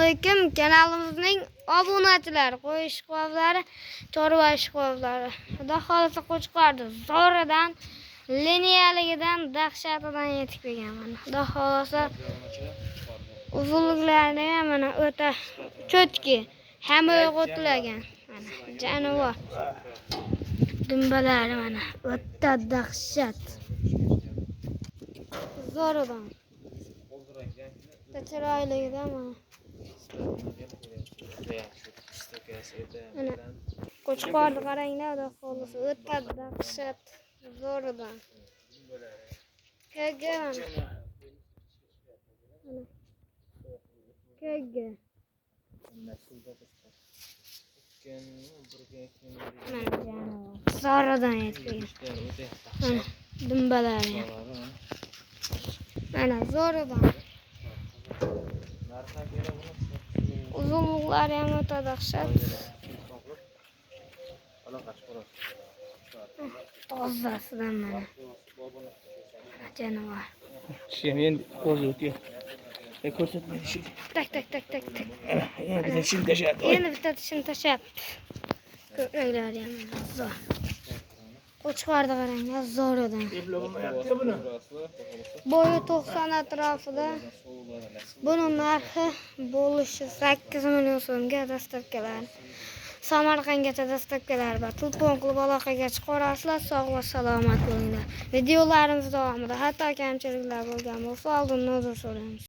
alaykum. Kanalimizning obunachilari, qo'y ishqovlari, chorva ishqovlari. Xudo xolisa qo'chqordi. Zo'ridan, liniyaligidan, dahshatidan yetib kelganman. Xudo xolisa uzunliklari ham mana o'ta cho'tki, hamma o'tlagan. Mana jonivor. Dumbalari mana o'ta dahshat. Zo'ridan. Chiroyligidan mana. Mana qo'chqorni qaranglar, xudo xolisa o'ta dahshat. Zo'ridan. Kaga mana. Kaga. Mana jonivor. Zo'ridan yetgan. Mana dumbalari. Mana zo'ridan. Uzunliklari ham o'ta dahshat. Tozasidan mana. Jonivor. Şimdi ko'zi o'tıyor. Ko'rsatmaydi shu. Tak. Endi tishini tashladi. Endi bitta tishini tashlab. Ko'kraklari ham zo'r. Qo'chqorni qaranglar, zo'ridan. Bo'yi 90 atrofida. Buning narxi bo'lishi 8 million so'mga dastavkalar. Samarqandgacha dastavkalar bor. Telefon qilib aloqaga chiqarasizlar. Sog' va salomat bo'linglar. Videolarimiz davomida hatto kamchiliklar bo'lgan bo'lsa, oldindan uzr so'raymiz.